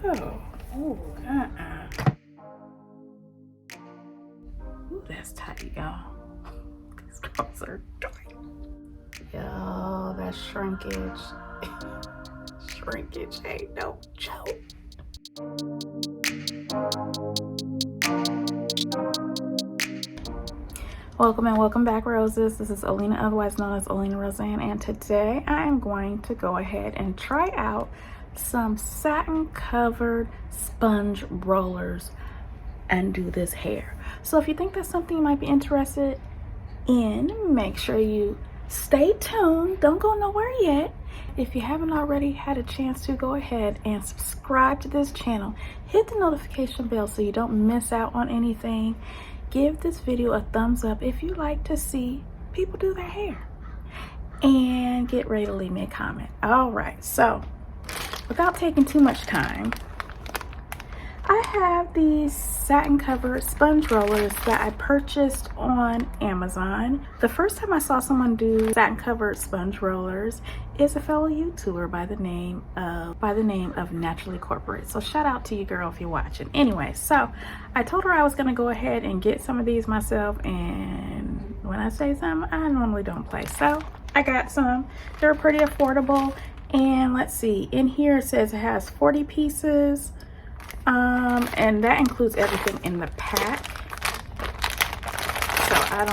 Ooh, Ooh, that's tight, y'all. These girls are tight. Yo, that shrinkage. Shrinkage ain't no joke. Welcome and welcome back, roses. This is Olena, otherwise known as OlenaRosanne, and today I am going to go ahead and try out some satin covered sponge rollers and do this hair. So if you think that's something you might be interested in, make sure you stay tuned. Don't go nowhere yet. If you haven't already had a chance to, go ahead and subscribe to this channel. Hit the notification bell so you don't miss out on anything. Give this video a thumbs up if you like to see people do their hair. And get ready to leave me a comment. All right, so without taking too much time, I have these satin covered sponge rollers that I purchased on Amazon. The first time I saw someone do satin covered sponge rollers is a fellow YouTuber by the name of Naturally Corporate. So shout out to you, girl, if you're watching. Anyway, so I told her I was gonna go ahead and get some of these myself, and when I say some, I normally don't play. So I got some. They're pretty affordable. And let's see, in here it says it has 40 pieces. And that includes everything in the pack. So I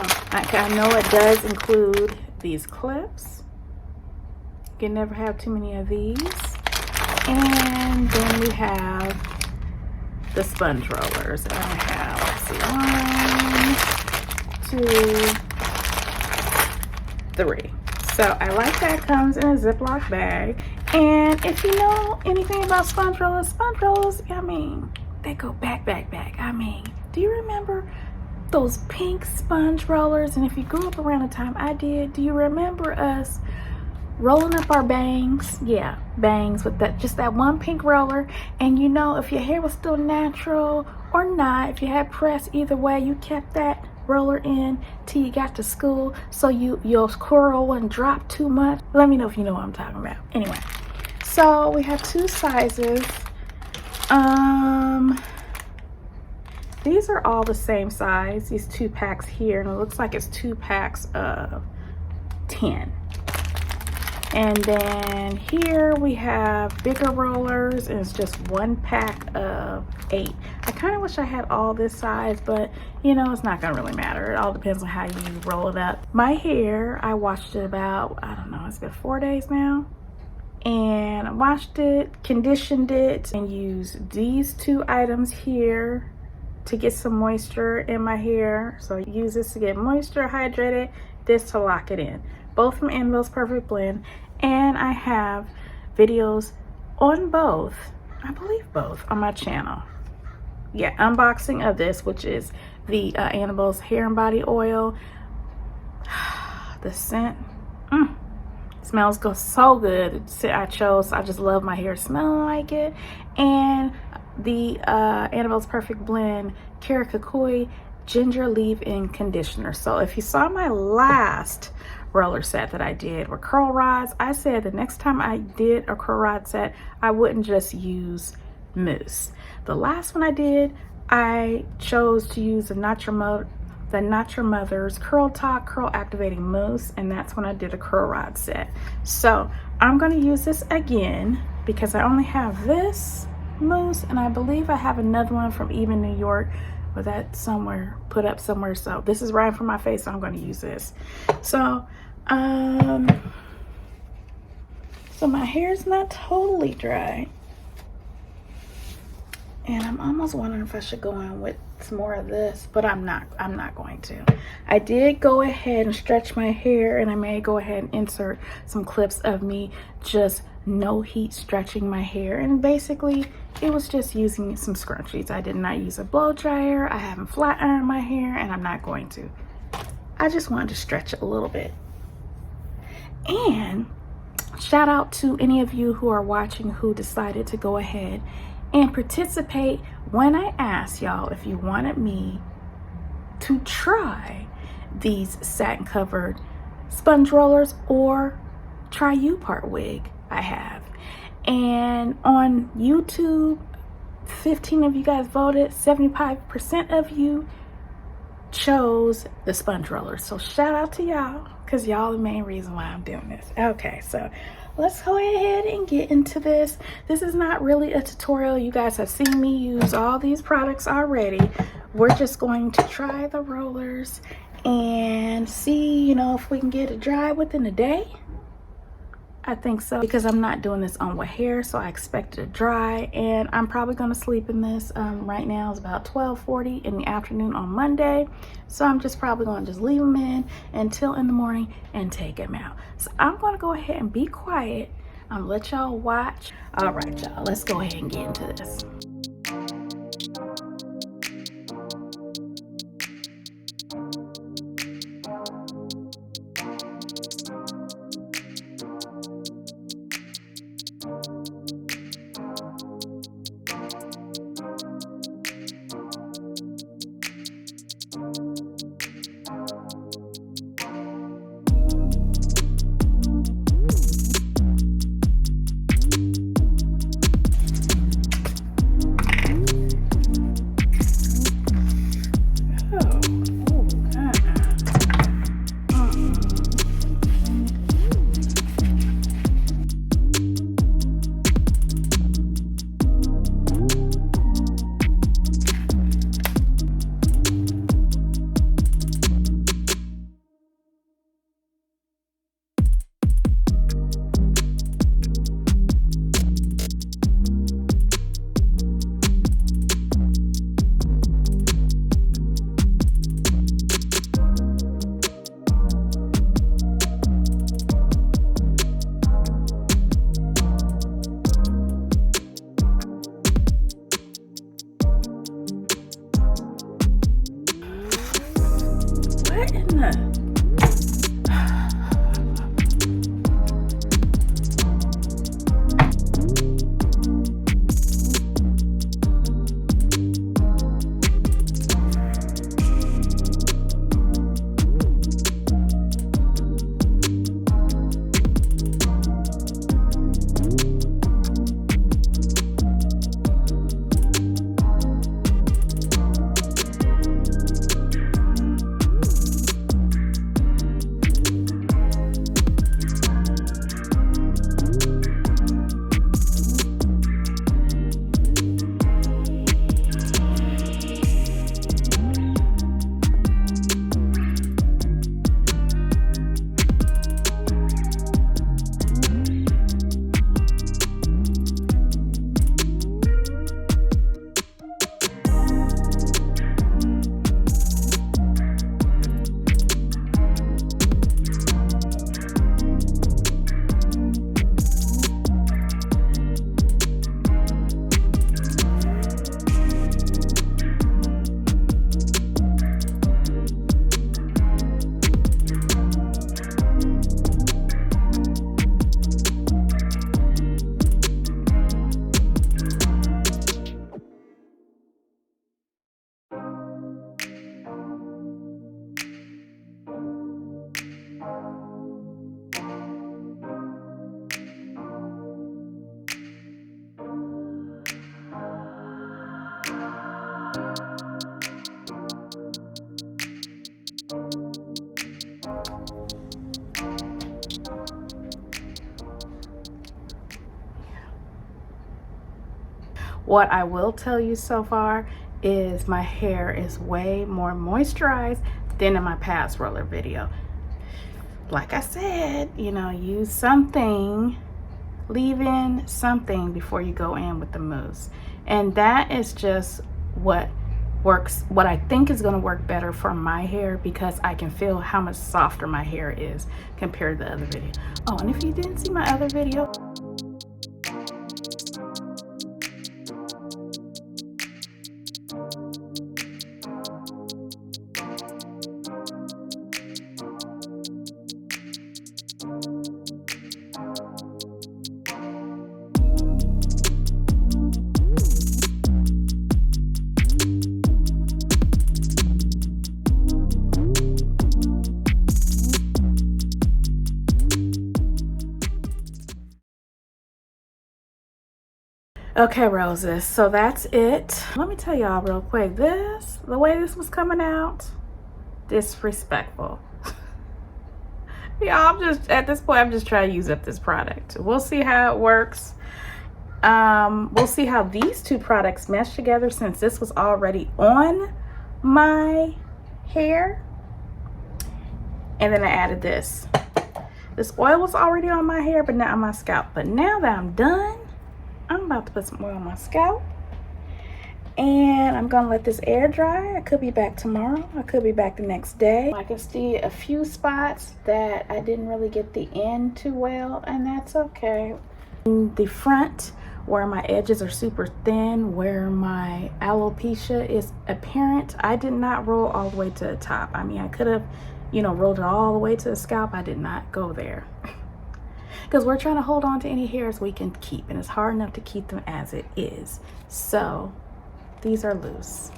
know it does include these clips. You can never have too many of these. And then we have the sponge rollers. And I have, let's see, 1, 2, 3. So I like that it comes in a Ziploc bag. And if you know anything about sponge rollers, I mean, they go back. I mean, do you remember those pink sponge rollers? And if you grew up around the time I did, do you remember us rolling up our bangs? Yeah, bangs with just that one pink roller. And you know, if your hair was still natural or not, if you had press, either way, you kept that roller in till you got to school so your curl wouldn't drop too much. Let me know if you know what I'm talking about. Anyway, so we have 2 sizes. These are all the same size, these 2 packs here, and it looks like it's 2 packs of 10. And then here we have bigger rollers, and it's just 1 pack of 8. I kind of wish I had all this size, but you know, it's not gonna really matter. It all depends on how you roll it up. My hair, I washed it about, I don't know, it's been 4 days now. And I washed it, conditioned it, and used these 2 items here to get some moisture in my hair. So I use this to get moisture, hydrated, this to lock it in. Both from ANNABELLE'S Perfect Blend. And I have videos on both, I believe both, on my channel. Yeah, unboxing of this, which is the ANNABELLE'S Hair and Body Oil. The scent, smells so good. I just love my hair smelling like it. And the ANNABELLE'S Perfect Blend KuKui Ginger Leave-In Conditioner. So if you saw my last roller set that I did with curl rods, I said the next time I did a curl rod set, I wouldn't just use Mousse. The last one I did, I chose to use the Not Your Mother's Curl Talk Curl Activating Mousse, and that's when I did a curl rod set. So I'm going to use this again because I only have this mousse, and I believe I have another one from Even New York, but that's somewhere put up somewhere. So this is right from my face, so I'm going to use this. So so my hair is not totally dry, and I'm almost wondering if I should go in with some more of this, but I'm not going to. I did go ahead and stretch my hair, and I may go ahead and insert some clips of me just no heat stretching my hair. And basically it was just using some scrunchies. I did not use a blow dryer. I haven't flat ironed my hair, and I'm not going to. I just wanted to stretch it a little bit. And shout out to any of you who are watching who decided to go ahead and participate when I asked y'all if you wanted me to try these satin covered sponge rollers or try U-part wig I have. And on YouTube, 15 of you guys voted, 75% of you chose the sponge roller. So shout out to y'all, because y'all the main reason why I'm doing this. Okay, so let's go ahead and get into this. This is not really a tutorial. You guys have seen me use all these products already. We're just going to try the rollers and see, you know, if we can get it dry within a day. I think so, because I'm not doing this on wet hair, so I expect it to dry, and I'm probably going to sleep in this. Right now it's about 12:40 in the afternoon on Monday, so I'm just probably going to just leave them in until in the morning and take them out. So I'm going to go ahead and be quiet. I'm going to let y'all watch. All right, y'all, let's go ahead and get into this. What I will tell you so far is my hair is way more moisturized than in my past roller video. Like I said, you know, use something, leave in something before you go in with the mousse. And that is just what works, what I think is going to work better for my hair, because I can feel how much softer my hair is compared to the other video. Oh, and if you didn't see my other video, Okay, roses, so that's it. Let me tell y'all real quick, the way this was coming out, disrespectful. Yeah, I'm just, at this point, I'm just trying to use up this product. We'll see how it works. We'll see how these two products mesh together, since this was already on my hair. And then I added this. This oil was already on my hair, but not on my scalp. But now that I'm done, I'm about to put some oil on my scalp. And I'm gonna let this air dry. I could be back tomorrow. I could be back the next day. I can see a few spots that I didn't really get the end too well, and that's okay. In the front, where my edges are super thin, where my alopecia is apparent, I did not roll all the way to the top. I mean, I could have, you know, rolled it all the way to the scalp. I did not go there. Because we're trying to hold on to any hairs we can keep, and it's hard enough to keep them as it is. So these are loose.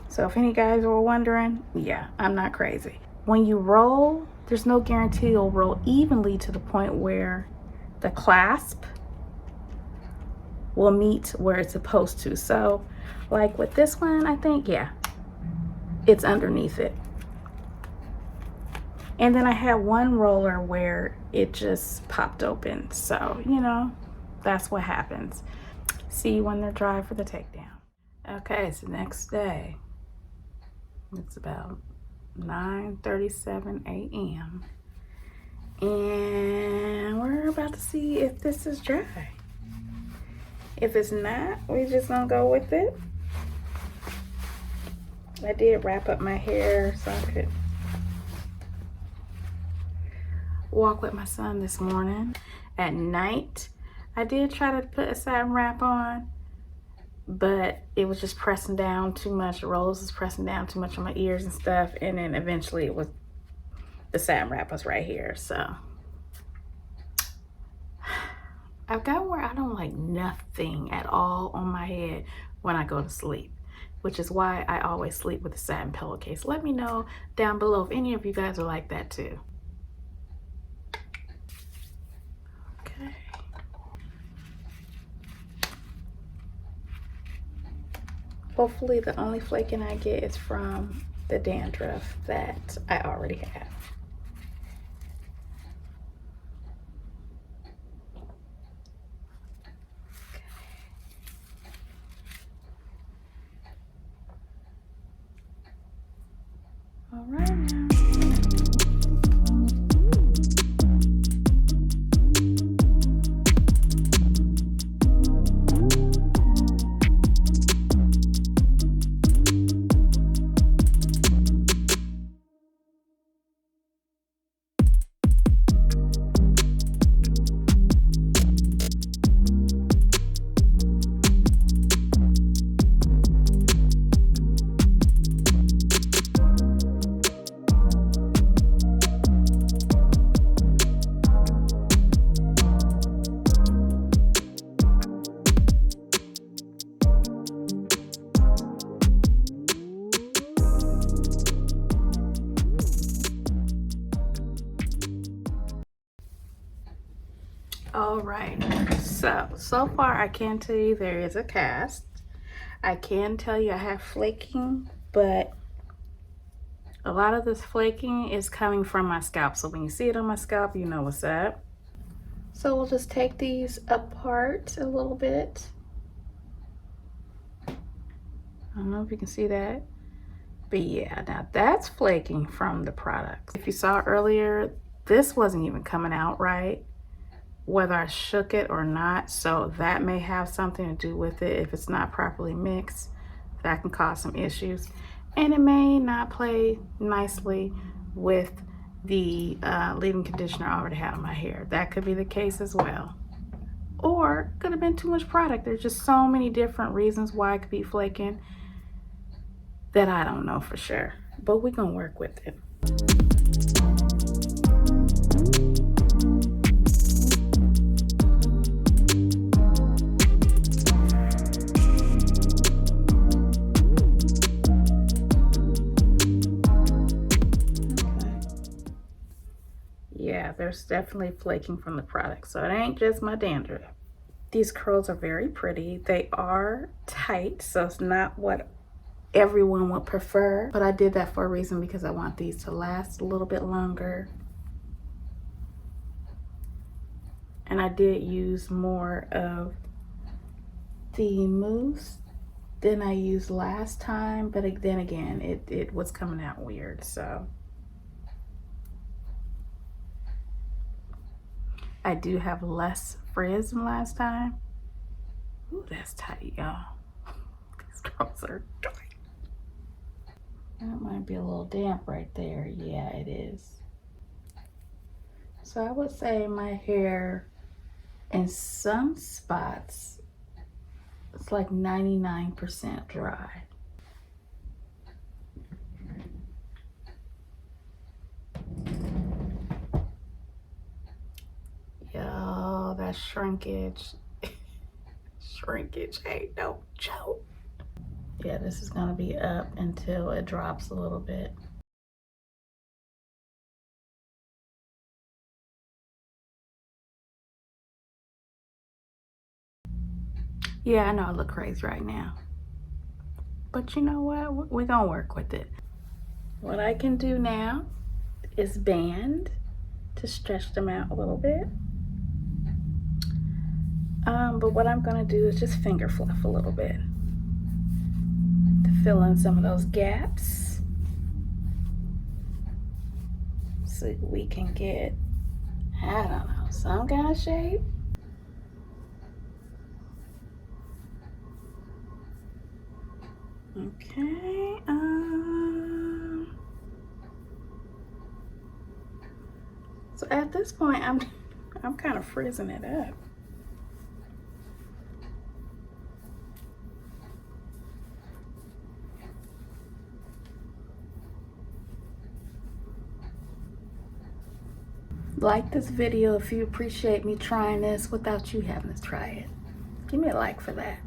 So if any guys were wondering, yeah, I'm not crazy. When you roll, there's no guarantee you'll roll evenly to the point where the clasp will meet where it's supposed to. So like with this one, I think, yeah, it's underneath it. And then I had one roller where it just popped open. So, you know, that's what happens. See you when they're dry for the takedown. Okay, it's the next day. It's about 9:37 a.m. And we're about to see if this is dry. If it's not, we're just gonna go with it. I did wrap up my hair so I could walk with my son this morning. At night, I did try to put a satin wrap on, but it was just pressing down too much. Rose was pressing down too much on my ears and stuff, and then eventually it was, the satin wrap was right here. So I've gotten where I don't like nothing at all on my head when I go to sleep, which is why I always sleep with a satin pillowcase. Let me know down below if any of you guys are like that too. Okay. Hopefully the only flaking I get is from the dandruff that I already have. All right now. All right, so far I can tell you there is a cast. I can tell you I have flaking, but a lot of this flaking is coming from my scalp. So when you see it on my scalp, you know what's up. So we'll just take these apart a little bit. I don't know if you can see that, but yeah, now that's flaking from the product. If you saw earlier, this wasn't even coming out right, whether I shook it or not. So that may have something to do with it. If it's not properly mixed, that can cause some issues. And it may not play nicely with the leave-in conditioner I already have in my hair. That could be the case as well. Or could have been too much product. There's just so many different reasons why it could be flaking that I don't know for sure. But we're gonna work with it. there's definitely flaking from the product, so it ain't just my dandruff. These curls are very pretty. They are tight, so it's not what everyone would prefer, but I did that for a reason, because I want these to last a little bit longer. And I did use more of the mousse than I used last time, but then again, it was coming out weird, so. I do have less frizz than last time. Ooh, that's tight, y'all. These curls are tight. That might be a little damp right there. Yeah, it is. So I would say my hair, in some spots, it's like 99% dry. Yo, that shrinkage. Shrinkage ain't no joke. Yeah, this is gonna be up until it drops a little bit. Yeah, I know I look crazy right now, but you know what? We're gonna work with it. What I can do now is band to stretch them out a little bit. But what I'm gonna do is just finger fluff a little bit to fill in some of those gaps, so we can get, I don't know, some kind of shape. Okay, so at this point, I'm kind of frizzing it up. Like this video if you appreciate me trying this without you having to try it. Give me a like for that.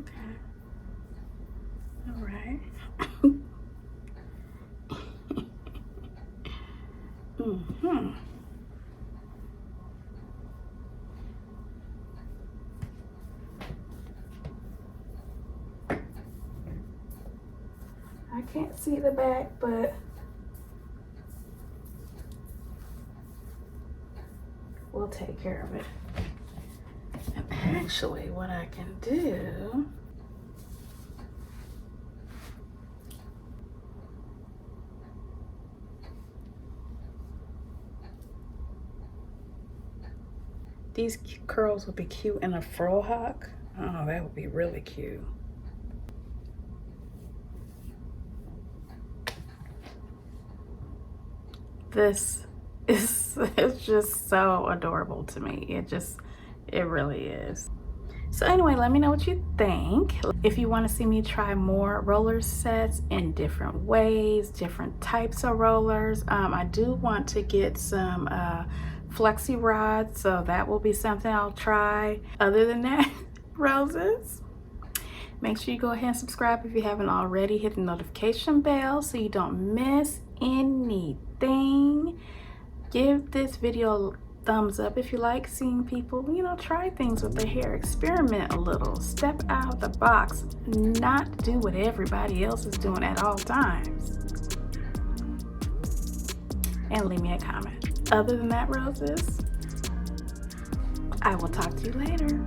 Okay. All right. I can't see the back, but we'll take care of it. And actually, what I can do, these curls would be cute in a fro hawk. Oh, that would be really cute. This is, it's just so adorable to me. It really is. So anyway, let me know what you think. If you want to see me try more roller sets in different ways, different types of rollers, I do want to get some flexi rods, so that will be something I'll try. Other than that, roses, make sure you go ahead and subscribe if you haven't already. Hit the notification bell so you don't miss anything. Give this video a thumbs up if you like seeing people, you know, try things with their hair. Experiment a little, step out of the box, not do what everybody else is doing at all times, and leave me a comment. Other than that, roses, I will talk to you later.